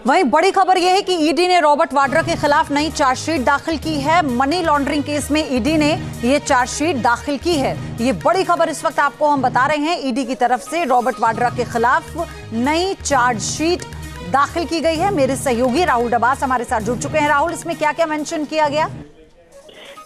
वहीं बड़ी खबर यह है कि ईडी ने रॉबर्ट वाड्रा के खिलाफ नई चार्जशीट दाखिल की है। मनी लॉन्ड्रिंग केस में ईडी ने ये चार्जशीट दाखिल की है। ये बड़ी खबर इस वक्त आपको हम बता रहे हैं। ईडी की तरफ से रॉबर्ट वाड्रा के खिलाफ नई चार्जशीट दाखिल की गई है। मेरे सहयोगी राहुल डबास हमारे साथ जुड़ चुके हैं। राहुल, इसमें क्या क्या मेंशन किया गया?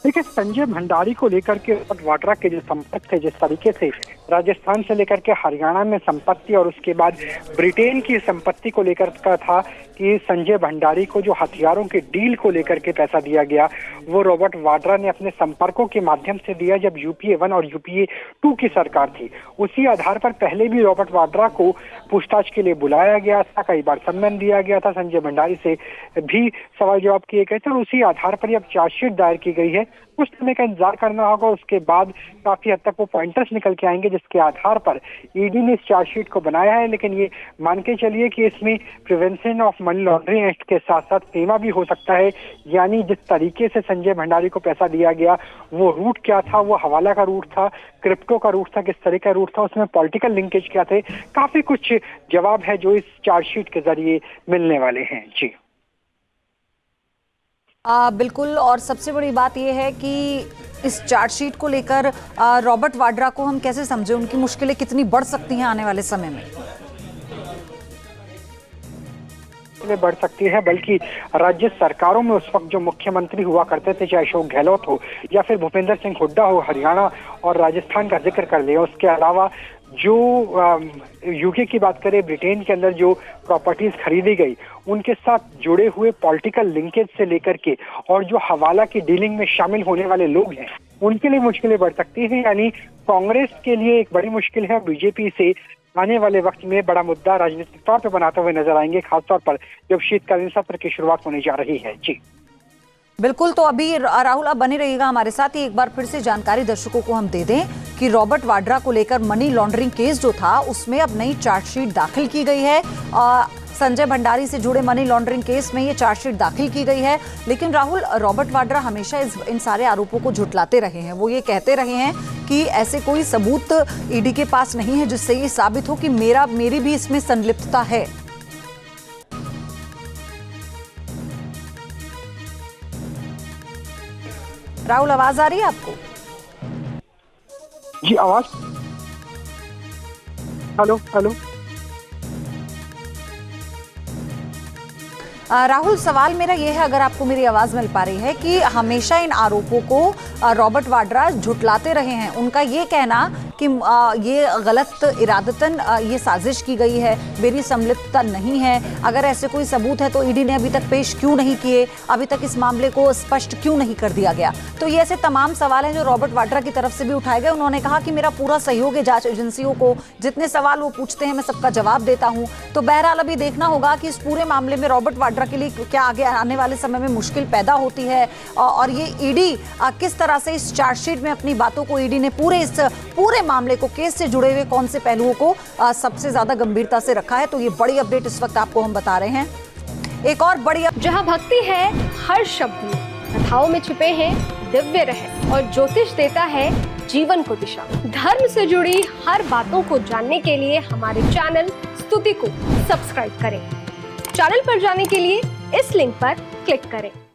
देखिए, संजय भंडारी को लेकर के रॉबर्ट वाड्रा के जो संपर्क थे, जिस तरीके से राजस्थान से लेकर के हरियाणा में संपत्ति और उसके बाद ब्रिटेन की संपत्ति को लेकर का था कि संजय भंडारी को जो हथियारों के डील को लेकर के पैसा दिया गया वो रॉबर्ट वाड्रा ने अपने संपर्कों के माध्यम से दिया जब यूपीए 1 और यूपीए 2 की सरकार थी। उसी आधार पर पहले भी रॉबर्ट वाड्रा को पूछताछ के लिए बुलाया गया था, कई बार सम्मान दिया गया था, संजय भंडारी से भी सवाल जवाब किए गए थे और उसी आधार पर अब चार्जशीट दायर की गई है। कुछ समय का इंतजार करना होगा, उसके बाद काफी हद तक वो पॉइंटर्स निकल के आएंगे जिसके आधार पर ईडी ने इस चार्जशीट को बनाया है। लेकिन ये मान के चलिए कि इसमें prevention of money laundering act के साथ साथ फेमा भी हो सकता है, यानी जिस तरीके से संजय भंडारी को पैसा दिया गया वो रूट क्या था, वो हवाला का रूट था, क्रिप्टो का रूट था, किस तरह का रूट था, उसमें पॉलिटिकल लिंकेज क्या थे, काफी कुछ जवाब है जो इस चार्जशीट के जरिए मिलने वाले हैं। जी बिल्कुल। और सबसे बड़ी बात यह है कि इस चार्जशीट को लेकर रॉबर्ट वाड्रा को हम कैसे समझें, उनकी मुश्किलें कितनी बढ़ सकती हैं आने वाले समय में? बढ़ सकती है, बल्कि राज्य सरकारों में उस वक्त जो मुख्यमंत्री हुआ करते थे, चाहे अशोक गहलोत हो या फिर भूपेंद्र सिंह हुड्डा हो, हरियाणा और राजस्थान का जिक्र कर लिया। उसके अलावा जो यूके की बात करें, ब्रिटेन के अंदर जो प्रॉपर्टीज खरीदी गई उनके साथ जुड़े हुए पॉलिटिकल लिंकेज से लेकर के और जो हवाला की डीलिंग में शामिल होने वाले लोग हैं उनके लिए मुश्किलें बढ़ सकती हैं। यानी कांग्रेस के लिए एक बड़ी मुश्किल है, बीजेपी से आने वाले वक्त में बड़ा मुद्दा राजनीतिक तौर पर बनाते हुए नजर आएंगे, खासतौर पर जब शीतकालीन सत्र की शुरुआत होने जा रही है। जी बिल्कुल। तो अभी राहुल आप बने रहिएगा हमारे साथ। एक बार फिर से जानकारी दर्शकों को हम दे दें कि रॉबर्ट वाड्रा को लेकर मनी लॉन्ड्रिंग केस जो था उसमें अब नई चार्जशीट दाखिल की गई है। संजय भंडारी से जुड़े मनी लॉन्ड्रिंग केस में ये चार्जशीट दाखिल की गई है। लेकिन राहुल, रॉबर्ट वाड्रा हमेशा इन सारे आरोपों को झुटलाते रहे हैं। वो ये कहते रहे हैं कि ऐसे कोई सबूत ईडी के पास नहीं है जिससे ये साबित हो कि मेरी भी इसमें संलिप्तता है। राहुल, आवाज आ रही है आपको? जी आवाज, हेलो हेलो। राहुल, सवाल मेरा यह है, अगर आपको मेरी आवाज मिल पा रही है, कि हमेशा इन आरोपों को रॉबर्ट वाड्रा झुटलाते रहे हैं। उनका ये कहना कि ये गलत इरादतन ये साजिश की गई है, मेरी संलिप्तता नहीं है। अगर ऐसे कोई सबूत है तो ईडी ने अभी तक पेश क्यों नहीं किए, अभी तक इस मामले को स्पष्ट क्यों नहीं कर दिया गया? तो ये ऐसे तमाम सवाल हैं जो रॉबर्ट वाड्रा की तरफ से भी उठाए गए। उन्होंने कहा कि मेरा पूरा सहयोग है जांच एजेंसियों को, जितने सवाल वो पूछते हैं मैं सबका जवाब देता हूं। तो बहरहाल अभी देखना होगा कि इस पूरे मामले में रॉबर्ट वाड्रा के लिए क्या आगे आने वाले समय में मुश्किल पैदा होती है और ये ईडी किस तरह से इस चार्जशीट में अपनी बातों को, ईडी ने इस पूरे मामले को, केस से जुड़े हुए कौन से पहलुओं को सबसे ज्यादा गंभीरता से रखा है। तो ये बड़ी अपडेट इस वक्त आपको हम बता रहे हैं। एक और बड़ी जहां भक्ति है हर शब्द में, कथाओं में छिपे हैं दिव्य रहस्य और ज्योतिष देता है जीवन को दिशा। धर्म से जुड़ी हर बातों को जानने के लिए हमारे चैनल स्तुति को सब्सक्राइब करें। चैनल पर जाने के लिए इस लिंक पर क्लिक करें।